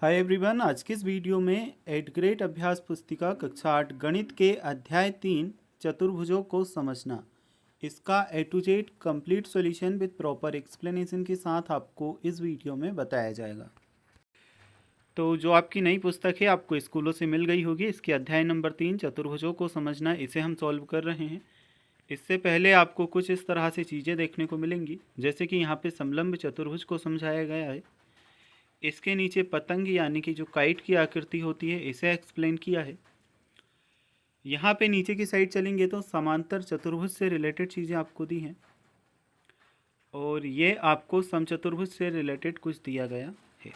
Hi everyone, आज के इस वीडियो में 8th ग्रेड अभ्यास पुस्तिका कक्षा 8 गणित के अध्याय 3 चतुर्भुजों को समझना, इसका A to Z complete solution with proper explanation के साथ आपको इस वीडियो में बताया जाएगा। तो जो आपकी नई पुस्तक है आपको स्कूलों से मिल गई होगी। इसके अध्याय नंबर 3 चतुर्भुजों को समझना, इसे हम सॉल्व कर रहे हैं। इससे पहले आपको कुछ इस तरह से चीज़ें देखने को मिलेंगी, जैसे कि यहाँ पे समलंब चतुर्भुज को समझाया गया है। इसके नीचे पतंग यानी कि जो काइट की आकृति होती है इसे एक्सप्लेन किया है। यहाँ पे नीचे की साइड चलेंगे तो समांतर चतुर्भुज से रिलेटेड चीज़ें आपको दी हैं, और ये आपको समचतुर्भुज से रिलेटेड कुछ दिया गया है।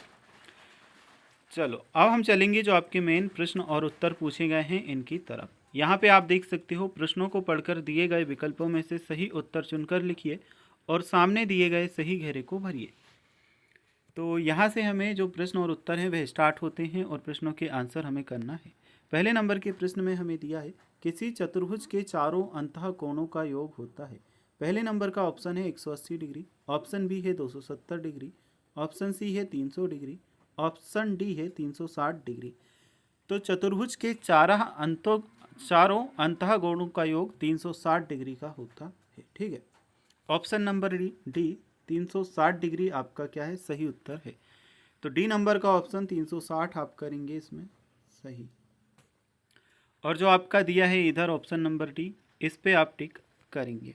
चलो अब हम चलेंगे जो आपके मेन प्रश्न और उत्तर पूछे गए हैं इनकी तरफ। यहाँ पे आप देख सकते हो, प्रश्नों को पढ़कर दिए गए विकल्पों में से सही उत्तर चुनकर लिखिए और सामने दिए गए सही घेरे को भरिए। तो यहाँ से हमें जो प्रश्न और उत्तर हैं वह स्टार्ट होते हैं और प्रश्नों के आंसर हमें करना है। पहले नंबर के प्रश्न में हमें दिया है किसी चतुर्भुज के चारों अंतः कोणों का योग होता है। पहले नंबर का ऑप्शन है 180 डिग्री, ऑप्शन बी है 270 डिग्री, ऑप्शन सी है 300 डिग्री, ऑप्शन डी है 360 डिग्री। तो चतुर्भुज के चारों अंतः कोणों का योग 360 डिग्री का होता है। ठीक है, ऑप्शन नंबर डी 360 डिग्री आपका क्या है, सही उत्तर है। तो डी नंबर का ऑप्शन 360 आप करेंगे इसमें सही। और जो आपका दिया है इधर ऑप्शन नंबर डी, इस पे आप टिक करेंगे।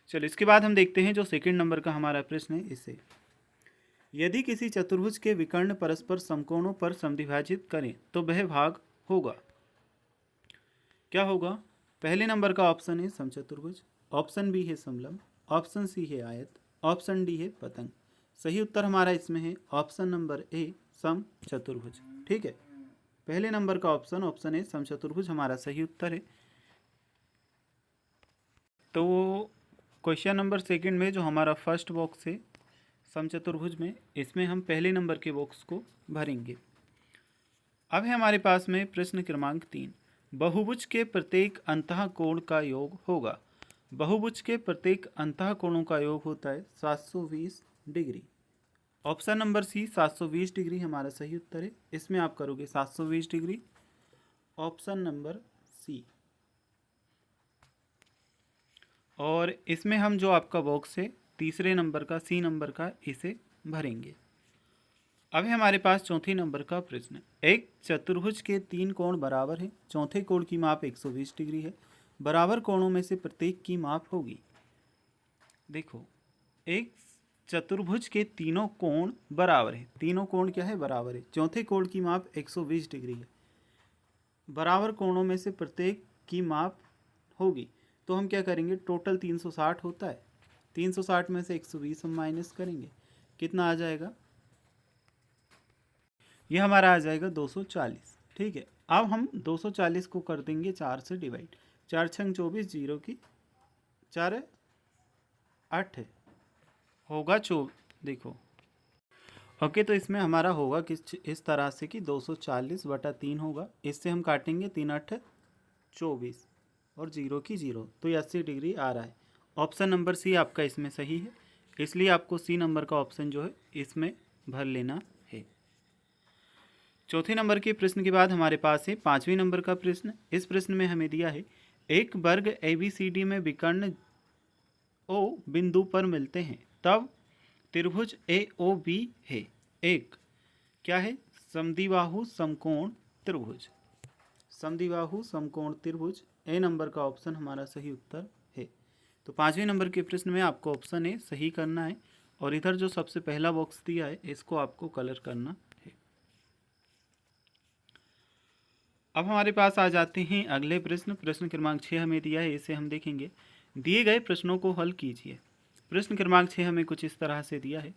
चलो इसके बाद हम देखते हैं जो सेकंड नंबर का हमारा प्रश्न है इसे। यदि किसी चतुर्भुज के विकर्ण परस्पर समकोणों पर समद्विभाजित करें तो वह भाग होगा, क्या होगा? पहले नंबर का ऑप्शन है समचतुर्भुज, ऑप्शन बी है समलंब, ऑप्शन सी है आयत, ऑप्शन डी है पतंग। सही उत्तर हमारा इसमें है ऑप्शन नंबर ए समचतुर्भुज। ठीक है, पहले नंबर का ऑप्शन ए समचतुर्भुज हमारा सही उत्तर है। तो क्वेश्चन नंबर सेकंड में जो हमारा फर्स्ट बॉक्स है समचतुर्भुज में, इसमें हम पहले नंबर के बॉक्स को भरेंगे। अब है हमारे पास में प्रश्न क्रमांक 3, बहुभुज के प्रत्येक अंतः कोण का योग होगा। बहुभुज के प्रत्येक अंतः कोणों का योग होता है 720 degree. Option number C 720 degree हमारा सही उत्तर है। इसमें आप करोगे 720 डिग्री, ऑप्शन नंबर सी। और इसमें हम जो आपका बॉक्स है तीसरे नंबर का सी नंबर का, इसे भरेंगे। अब है हमारे पास चौथे नंबर का प्रश्न। एक चतुर्भुज के 3 कोण बराबर हैं, चौथे कोण की माप 120 डिग्री है। बराबर कोणों में से प्रत्येक की माप होगी। देखो, एक चतुर्भुज के तीनों कोण बराबर है, तीनों कोण क्या है, बराबर है। चौथे कोण की माप 120 डिग्री है। बराबर कोणों में से प्रत्येक की माप होगी, तो हम क्या करेंगे, टोटल 360 होता है। 360 में से 120 हम माइनस करेंगे, कितना आ जाएगा, ये हमारा आ जाएगा 240। ठीक है, अब हम 240 को कर देंगे 4 से डिवाइड। 4 छंग 24, जीरो की 4 8 है, होगा देखो ओके। तो इसमें हमारा होगा किस इस तरह से कि 240/3 होगा। इससे हम काटेंगे 3 8 24 और जीरो की जीरो, तो ये 80 डिग्री आ रहा है। ऑप्शन नंबर सी आपका इसमें सही है, इसलिए आपको सी नंबर का ऑप्शन जो है इसमें भर लेना है। चौथे नंबर के प्रश्न के बाद हमारे पास है पाँचवें नंबर का प्रश्न। इस प्रश्न में हमें दिया है एक वर्ग ABCD में विकर्ण O बिंदु पर मिलते हैं, तब त्रिभुज AOB है एक क्या है, समद्विबाहु समकोण त्रिभुज। समद्विबाहु समकोण त्रिभुज, ए नंबर का ऑप्शन हमारा सही उत्तर है। तो पाँचवें नंबर के प्रश्न में आपको ऑप्शन ए सही करना है, और इधर जो सबसे पहला बॉक्स दिया है इसको आपको कलर करना है। अब हमारे पास आ जाते हैं अगले प्रश्न। प्रश्न क्रमांक 6 हमें दिया है, इसे हम देखेंगे। दिए गए प्रश्नों को हल कीजिए। प्रश्न क्रमांक 6 हमें कुछ इस तरह से दिया है,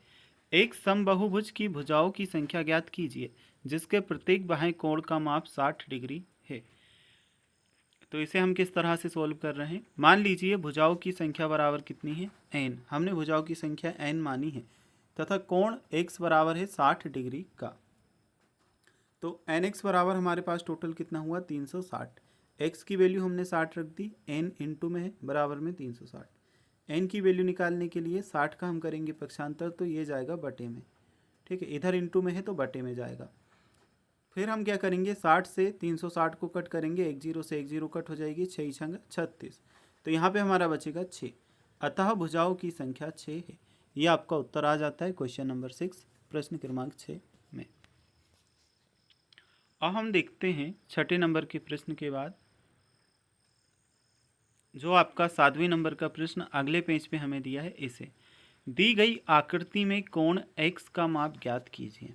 एक समबाहुभुज की भुजाओं की संख्या ज्ञात कीजिए जिसके प्रत्येक बाहें कोण का माप 60 डिग्री है। तो इसे हम किस तरह से सॉल्व कर रहे हैं, मान लीजिए भुजाओं की संख्या बराबर कितनी है, n। हमने भुजाओं की संख्या n मानी है तथा कोण x बराबर है 60 डिग्री का। तो एन एक्स बराबर हमारे पास टोटल कितना हुआ, 360। एक्स की वैल्यू हमने 60 रख दी, एन इंटू में है बराबर में 360। एन की वैल्यू निकालने के लिए 60 का हम करेंगे पक्षांतर, तो ये जाएगा बटे में। ठीक है, इधर इंटू में है तो बटे में जाएगा। फिर हम क्या करेंगे, 60 से 360 को कट करेंगे, 1 0 से 1 0 कट हो जाएगी, 6 छंग 36, तो यहाँ पे हमारा बचेगा 6। अतः भुजाओं की संख्या 6 है। ये आपका उत्तर आ जाता है क्वेश्चन नंबर 6, प्रश्न क्रमांक 6 में। अब हम देखते हैं छठे नंबर के प्रश्न के बाद जो आपका 7वें नंबर का प्रश्न अगले पेज पे हमें दिया है। इसे दी गई आकृति में कोण x का माप ज्ञात कीजिए।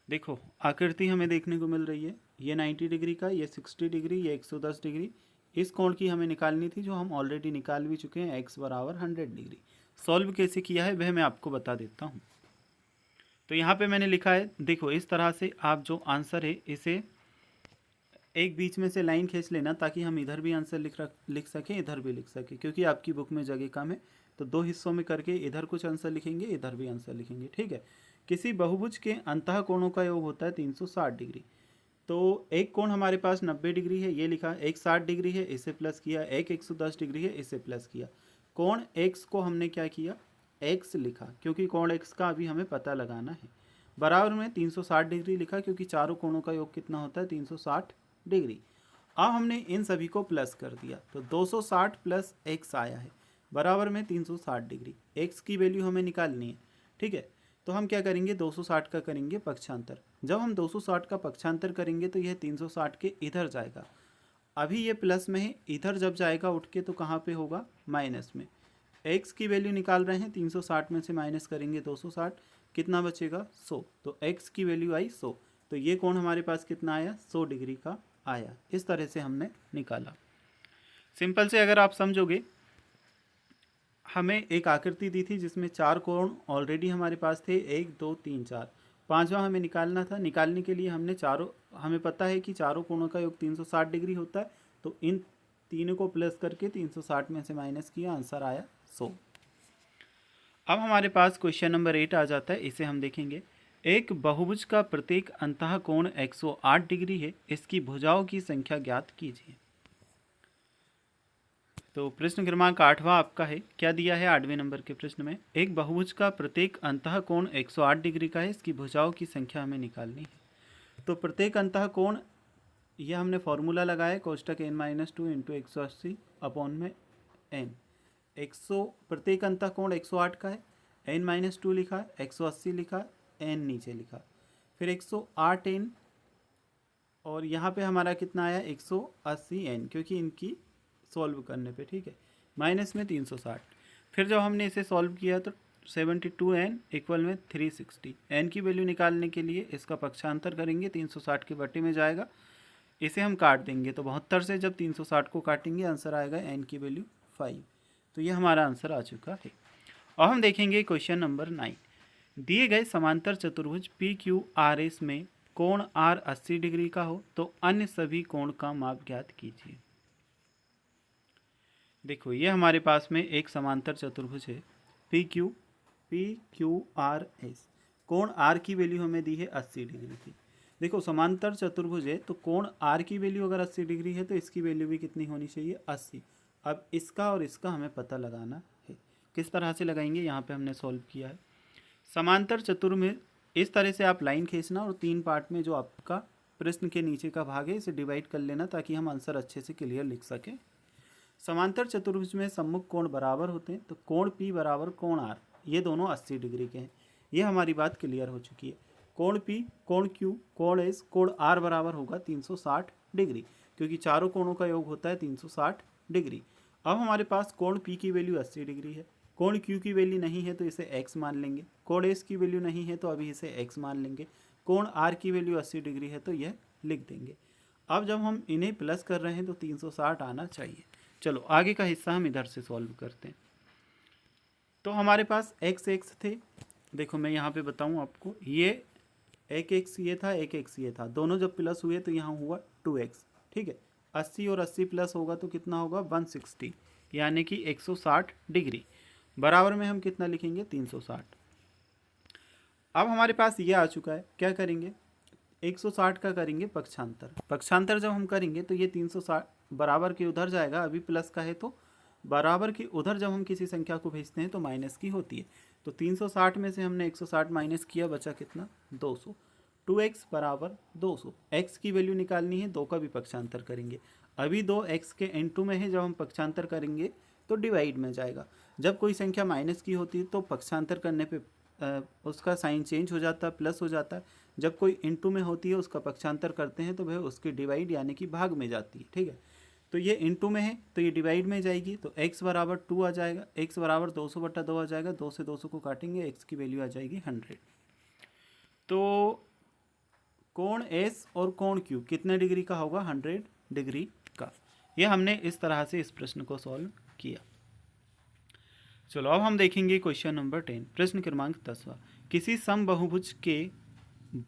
देखो आकृति हमें देखने को मिल रही है, ये 90 डिग्री का, ये 60 डिग्री, ये 110 डिग्री। इस कोण की हमें निकालनी थी जो हम ऑलरेडी निकाल भी चुके हैं, x बराबर 100 डिग्री। सॉल्व कैसे किया है वह मैं आपको बता देता हूँ। तो यहाँ पे मैंने लिखा है, देखो इस तरह से आप जो आंसर है इसे एक बीच में से लाइन खींच लेना ताकि हम इधर भी आंसर लिख सकें, इधर भी लिख सकें, क्योंकि आपकी बुक में जगह कम है। तो 2 हिस्सों में करके इधर कुछ आंसर लिखेंगे, इधर भी आंसर लिखेंगे, ठीक है। किसी बहुभुज के अंतः कोणों का योग होता है 360 डिग्री। तो एक कोण हमारे पास 90 डिग्री है, ये लिखा। एक 60 डिग्री है, इसे प्लस किया। एक 110 डिग्री है, इसे प्लस किया। कोण x को हमने क्या किया, x लिखा, क्योंकि कोण x का अभी हमें पता लगाना है। बराबर में 360 डिग्री लिखा, क्योंकि चारों कोणों का योग कितना होता है, 360 डिग्री। अब हमने इन सभी को प्लस कर दिया, तो 260 प्लस x आया है, बराबर में 360 डिग्री। x की वैल्यू हमें निकालनी है, ठीक है। तो हम क्या करेंगे, 260 का करेंगे पक्षांतर। जब हम 260 का पक्षांतर करेंगे तो यह 360 के इधर जाएगा। अभी ये प्लस में है, इधर जब जाएगा उठ के तो कहाँ पे होगा, माइनस में। x की वैल्यू निकाल रहे हैं, 360 में से माइनस करेंगे 260, कितना बचेगा, 100। तो x की वैल्यू आई 100। तो ये कोण हमारे पास कितना आया, 100 डिग्री का आया। इस तरह से हमने निकाला। सिंपल से अगर आप समझोगे, हमें एक आकृति दी थी जिसमें 4 कोण ऑलरेडी हमारे पास थे, 1 2 3 4, पांचवा हमें निकालना था। निकालने के लिए हमने हमें पता है कि चारों कोणों का योग 360 डिग्री होता है, तो इन तीनों को प्लस करके 360 में से माइनस किया, आंसर आया 100। अब हमारे पास क्वेश्चन नंबर 8 आ जाता है, इसे हम देखेंगे। एक बहुभुज का प्रत्येक अंतः कोण 108 डिग्री है, इसकी भुजाओं की संख्या ज्ञात कीजिए। तो प्रश्न क्रमांक 8वां आपका है, क्या दिया है 8वें नंबर के प्रश्न में, एक बहुभुज का प्रत्येक अंतः कोण 108 डिग्री का है, इसकी भुजाओं की संख्या हमें निकालनी है। तो प्रत्येक अंतः कोण, यह हमने फॉर्मूला लगाया, कोष्टक n-2 इंटू 180 अपॉन में n। 100 प्रत्येक अंतः कोण 108 का है, n-2 लिखा, 180 लिखा, n नीचे लिखा, फिर 108 n, और यहाँ पे हमारा कितना आया, 180 n, क्योंकि इनकी सॉल्व करने पे, ठीक है, माइनस में 360। फिर जब हमने इसे सॉल्व किया तो 72n इक्वल में 360। n की वैल्यू निकालने के लिए इसका पक्षांतर करेंगे, 360 के बटे में जाएगा, इसे हम काट देंगे। तो 72 से जब 360 को काटेंगे आंसर आएगा n की वैल्यू 5। तो ये हमारा आंसर आ चुका है। और हम देखेंगे क्वेश्चन नंबर 9। दिए गए समांतर चतुर्भुज PQRS में कोण R 80 डिग्री का हो तो अन्य सभी कोण का माप ज्ञात कीजिए। देखो ये हमारे पास में एक समांतर चतुर्भुज है PQRS। कोण R की वैल्यू हमें दी है 80 डिग्री की। देखो समांतर चतुर्भुज है तो कोण R की वैल्यू अगर 80 डिग्री है तो इसकी वैल्यू भी कितनी होनी चाहिए, 80। अब इसका और इसका हमें पता लगाना है। किस तरह से लगाएंगे, यहाँ पे हमने सॉल्व किया है। समांतर चतुर्भुज इस तरह से आप लाइन खींचना और 3 पार्ट में जो आपका प्रश्न के नीचे का भाग है इसे डिवाइड कर लेना ताकि हम आंसर अच्छे से क्लियर लिख सकें। समांतर चतुर्भुज में सम्मुख कोण बराबर होते हैं, तो कोण P बराबर कोण R, ये दोनों 80 डिग्री के हैं। ये हमारी बात क्लियर हो चुकी है। कोण P, कोण Q, कोण S, कोण R बराबर होगा 360 डिग्री, क्योंकि चारों कोणों का योग होता है 360 डिग्री। अब हमारे पास कोण P की वैल्यू 80 डिग्री है, कोण Q की वैल्यू नहीं है तो इसे x मान लेंगे, कोण S की वैल्यू नहीं है तो अभी इसे x मान लेंगे, कोण R की वैल्यू 80 डिग्री है तो यह लिख देंगे। अब जब हम इन्हें प्लस कर रहे हैं तो 360 आना चाहिए। चलो आगे का हिस्सा हम इधर से सॉल्व करते हैं। तो हमारे पास x थे, देखो मैं यहाँ पे बताऊँ आपको, ये एक x ये था, एक x ये था, दोनों जब प्लस हुए तो यहाँ हुआ 2x, ठीक है। 80 और 80 प्लस होगा तो कितना होगा, 160, यानी कि 160 डिग्री। बराबर में हम कितना लिखेंगे, 360। अब हमारे पास ये आ चुका है, क्या करेंगे, 160 का करेंगे पक्षांतर। पक्षांतर जब हम करेंगे तो ये 360 बराबर के उधर जाएगा, अभी प्लस का है तो बराबर के उधर जब हम किसी संख्या को भेजते हैं तो माइनस की होती है। तो 360 में से हमने 160 माइनस किया, बचा कितना 200। 2x बराबर 200। x की वैल्यू निकालनी है, 2 का भी पक्षांतर करेंगे। अभी 2x के इनटू में है, जब हम पक्षांतर करेंगे तो डिवाइड में जाएगा। जब कोई संख्या माइनस की होती है तो पक्षांतर करने पे उसका साइन चेंज हो जाता है, प्लस हो जाता है। जब कोई इनटू में होती है उसका पक्षांतर करते हैं तो वह उसकी डिवाइड यानी कि भाग में जाती है। ठीक है, तो ये इनटू में है तो ये डिवाइड में जाएगी, तो x बराबर 2 आ जाएगा। x बराबर 200/2 आ जाएगा, 2 से 200 को काटेंगे, x की वैल्यू आ जाएगी 100। तो कोण S और कोण Q कितने डिग्री का होगा? 100 डिग्री का। यह हमने इस तरह से इस प्रश्न को सॉल्व किया। चलो अब हम देखेंगे क्वेश्चन नंबर 10, प्रश्न क्रमांक 10वां। किसी समबाहुभुज के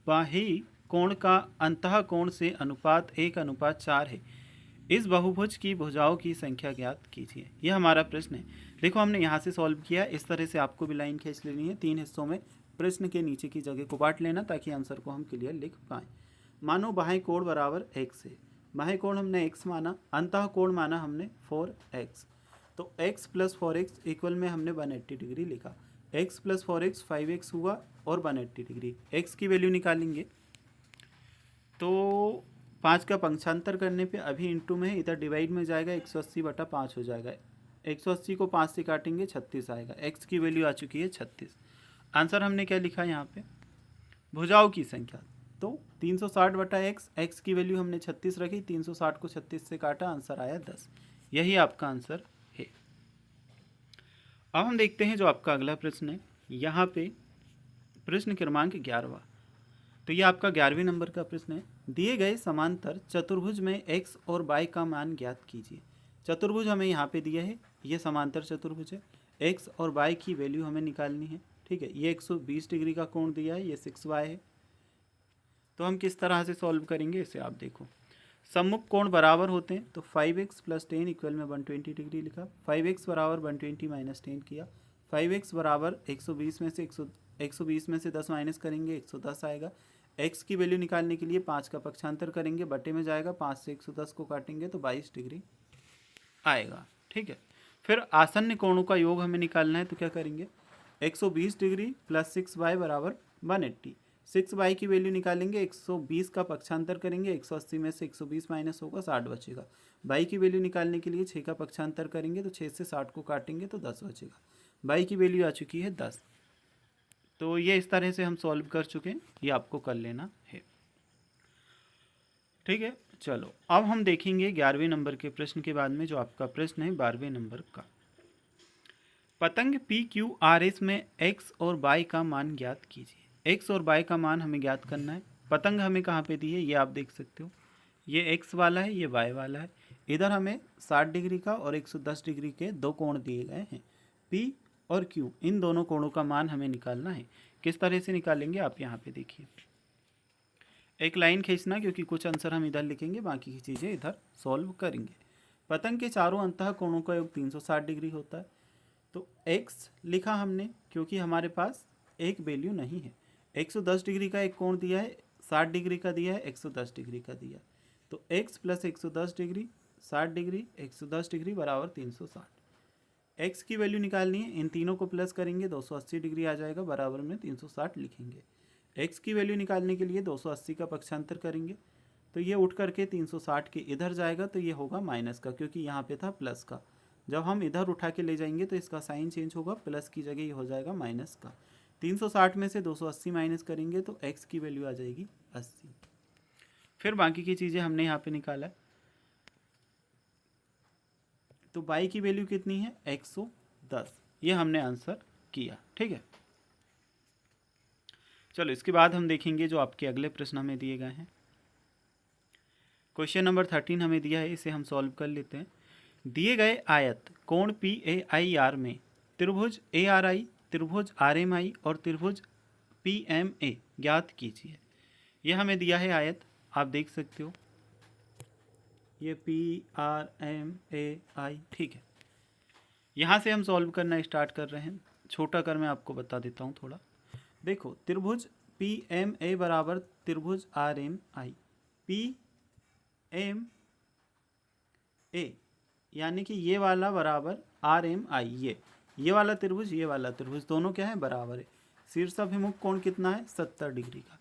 बाह्य कोण का अंतः कोण से अनुपात 1:4 है। इस बहुभुज की भुजाओं की संख्या ज्ञात कीजिए। यह हमारा प्रश्न है। देखो हमने यहाँ से सॉल्व किया, इस तरह से आपको भी लाइन खींच लेनी है। 3 हिस्सों में प्रश्न के नीचे की जगह को बांट लेना ताकि आंसर को हम क्लियर लिख पाएँ। मानो बाह्य कोण बराबर x है। बाह्य कोण हमने x माना, अंतः कोण माना हमने 4x। तो x प्लस 4x इक्वल में हमने 180 डिग्री लिखा। x प्लस 4x 5x हुआ और 180 डिग्री। x की वैल्यू निकालेंगे तो 5 का पंक्षांतर करने पे अभी इनटू में है, इधर डिवाइड में जाएगा, 180/5 हो जाएगा। 180 को 5 से काटेंगे 36 आएगा। x की वैल्यू आ चुकी है 36। आंसर हमने क्या लिखा यहाँ पे? भुजाओं की संख्या। तो 360/x, x की वैल्यू हमने 36 रखी, 360 को 36 से काटा, आंसर आया 10। यही आपका आंसर है। अब हम देखते हैं जो आपका अगला प्रश्न है। यहाँ पे प्रश्न क्रमांक 11वां। तो ये आपका 11वें नंबर का प्रश्न है। दिए गए समांतर चतुर्भुज में x और y का मान ज्ञात कीजिए। चतुर्भुज हमें यहाँ पे दिया है, ये समांतर चतुर्भुज है। x और y की वैल्यू हमें निकालनी है। ठीक है, ये 120 डिग्री का कोण दिया है, ये 6y है। तो हम किस तरह से सॉल्व करेंगे इसे आप देखो। सम्मुख कोण बराबर होते हैं, तो 5x + 10 इक्वल में 120 डिग्री लिखा। 5x बराबर 120 - 10 किया। 5x बराबर 120 में से 120 में से 10 माइनस करेंगे, 110 आएगा। x की वैल्यू निकालने के लिए 5 का पक्षांतर करेंगे, बटे में जाएगा, 5 से 110 को काटेंगे तो 22 डिग्री आएगा। ठीक है, फिर आसन्न कोणों का योग हमें निकालना है, तो क्या करेंगे? 120 डिग्री प्लस 6y बराबर 180। 6y की वैल्यू निकालेंगे, 120 का पक्षांतर करेंगे, 180 में से 120 माइनस होगा, 60 बचेगा। y की वैल्यू निकालने के लिए 6 का पक्षांतर करेंगे, तो 6 से 60 को काटेंगे तो 10 बचेगा। y की वैल्यू आ चुकी है 10। तो ये इस तरह से हम सॉल्व कर चुके हैं, ये आपको कर लेना है। ठीक है, चलो अब हम देखेंगे 11वें नंबर के प्रश्न के बाद में जो आपका प्रश्न है 12वें नंबर का। पतंग PQRS में x और y का मान ज्ञात कीजिए। x और y का मान हमें ज्ञात करना है। पतंग हमें कहाँ पे दी है, ये आप देख सकते हो, ये x वाला है, ये y वाला है। इधर हमें 60 डिग्री का और 110 डिग्री के दो कोण दिए गए हैं। P और Q, इन दोनों कोणों का मान हमें निकालना है। किस तरह से निकालेंगे आप यहाँ पे देखिए। एक लाइन खींचना, क्योंकि कुछ आंसर हम इधर लिखेंगे, बाकी की चीज़ें इधर सॉल्व करेंगे। पतंग के चारों अंतः कोणों का योग 360 डिग्री होता है। तो x लिखा हमने, क्योंकि हमारे पास एक वैल्यू नहीं है। 110 डिग्री का एक कोण दिया है, 60 डिग्री का दिया है, 110 डिग्री का दिया है। तो x plus 110 degree, 60 degree, 110 degree बराबर 360। x की वैल्यू निकालनी है, इन तीनों को प्लस करेंगे, 280 डिग्री आ जाएगा, बराबर में 360 लिखेंगे। x की वैल्यू निकालने के लिए 280 का पक्षांतर करेंगे, तो ये उठ करके 360 के इधर जाएगा, तो ये होगा माइनस का, क्योंकि यहाँ पे था प्लस का। जब हम इधर उठा के ले जाएंगे तो इसका साइन चेंज होगा, प्लस की जगह ये हो जाएगा माइनस का। 360 में से 280 माइनस करेंगे तो x की वैल्यू आ जाएगी 80। फिर बाकी की चीज़ें हमने यहाँ पे निकाला, तो y की वैल्यू कितनी है? 110। ये हमने आंसर किया। ठीक है, चलो इसके बाद हम देखेंगे जो आपके अगले प्रश्न हमें दिए गए हैं। क्वेश्चन नंबर 13 हमें दिया है, इसे हम सॉल्व कर लेते हैं। दिए गए आयत कोण PAIR में त्रिभुज ARI, त्रिभुज RMI और त्रिभुज PMA ज्ञात कीजिए। यह हमें दिया है आयत, आप देख सकते हो, ये PRMAI। ठीक है, यहाँ से हम सॉल्व करना स्टार्ट कर रहे हैं। छोटा कर मैं आपको बता देता हूँ थोड़ा। देखो, त्रिभुज PMA बराबर त्रिभुज RMI। PMA यानी कि ये वाला बराबर RMI, ये ये वाला त्रिभुज दोनों क्या है, बराबर है। शीर्षाभिमुख कोण कितना है, 70 डिग्री का।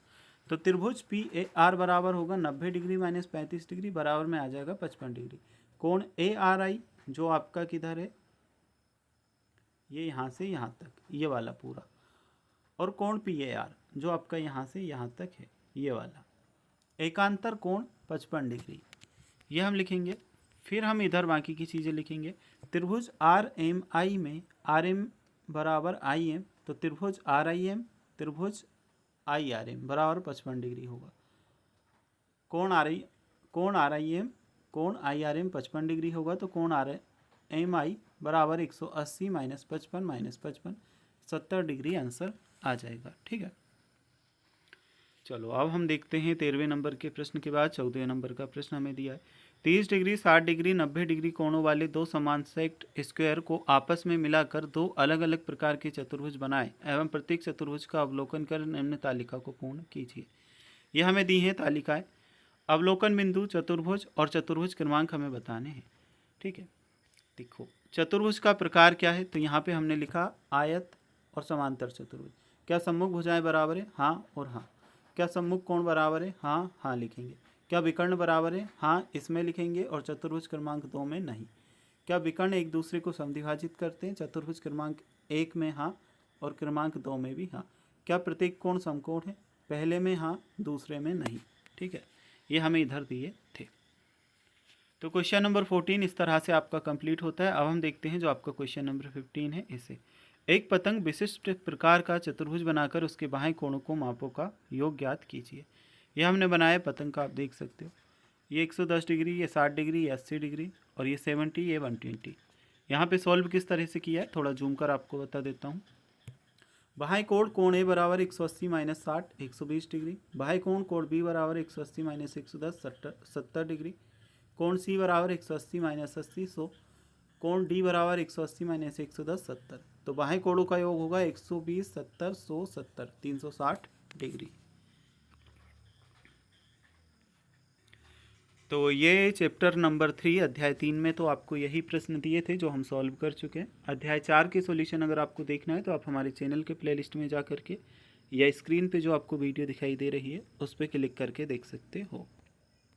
तो त्रिभुज पी ए आर बराबर होगा 90 डिग्री माइनस 35 डिग्री, बराबर में आ जाएगा 55 डिग्री। कोण ए आर आई जो आपका किधर है, ये यहाँ से यहाँ तक, ये वाला पूरा, और कोण पी ए आर जो आपका यहाँ से यहाँ तक है, ये वाला एकांतर कोण 55 डिग्री, ये हम लिखेंगे। फिर हम इधर बाकी की चीज़ें लिखेंगे। त्रिभुज आर एम आई में आर एम बराबर आई एम, तो त्रिभुज आर आई एम त्रिभुज आई आर एम बराबर 55 डिग्री होगा। कोण आर आई एम कोण आई आर एम 55 डिग्री होगा, तो कोण आर एम आई बराबर 180 माइनस 55 70 डिग्री आंसर आ जाएगा। ठीक है, चलो अब हम देखते हैं 13वें नंबर के प्रश्न के बाद 14वें नंबर का प्रश्न हमें दिया है। 30 डिग्री 60 डिग्री 90 डिग्री कोणों वाले दो समान सेट स्क्वायर को आपस में मिलाकर दो अलग अलग प्रकार के चतुर्भुज बनाए एवं प्रत्येक चतुर्भुज का अवलोकन कर निम्न तालिका को पूर्ण कीजिए। यह हमें दी है तालिकाएं। अवलोकन बिंदु, चतुर्भुज और चतुर्भुज क्रमांक हमें बताने हैं। ठीक है, देखो चतुर्भुज का प्रकार क्या है, तो यहाँ पे हमने लिखा आयत और समांतर चतुर्भुज। क्या सम्मुख भुजाएं बराबर है, हाँ और हाँ। क्या सम्मुख कोण बराबर है, हाँ हाँ लिखेंगे। क्या विकर्ण बराबर है, हाँ इसमें लिखेंगे और चतुर्भुज क्रमांक 2 में नहीं। क्या विकर्ण एक दूसरे को समद्विभाजित करते हैं, चतुर्भुज क्रमांक 1 में हाँ और क्रमांक 2 में भी हाँ। क्या प्रत्येक कोण समकोण है, पहले में हाँ दूसरे में नहीं। ठीक है, ये हमें इधर दिए थे। तो क्वेश्चन नंबर 14 इस तरह से आपका कंप्लीट होता है। अब हम देखते हैं जो आपका क्वेश्चन नंबर 15 है, इसे एक पतंग विशिष्ट प्रकार का चतुर्भुज बनाकर उसके बाएं कोणों को मापों का योग ज्ञात कीजिए। यह हमने बनाया पतंग का, आप देख सकते हो। ये 110 डिग्री, ये 60 डिग्री, ये 80 डिग्री और ये 70, ये 120। यहाँ पे सॉल्व किस तरह से किया है थोड़ा जूम कर आपको बता देता हूँ। बाह्य कोण कोण ए बराबर 180 माइनस 60 120 डिग्री। बाह्य कोण कोण बी बराबर 180 माइनस 110 70 डिग्री। कोण सी बराबर 180 माइनस 80 100। कोण डी बराबर 180 माइनस 110 70। तो बाह्य कोणों का योग होगा 120 70 100 70 360 डिग्री। तो ये चैप्टर नंबर 3 अध्याय 3 में तो आपको यही प्रश्न दिए थे जो हम सॉल्व कर चुके हैं। अध्याय 4 के सॉल्यूशन अगर आपको देखना है तो आप हमारे चैनल के प्लेलिस्ट में जा करके या स्क्रीन पे जो आपको वीडियो दिखाई दे रही है उस पर क्लिक करके देख सकते हो।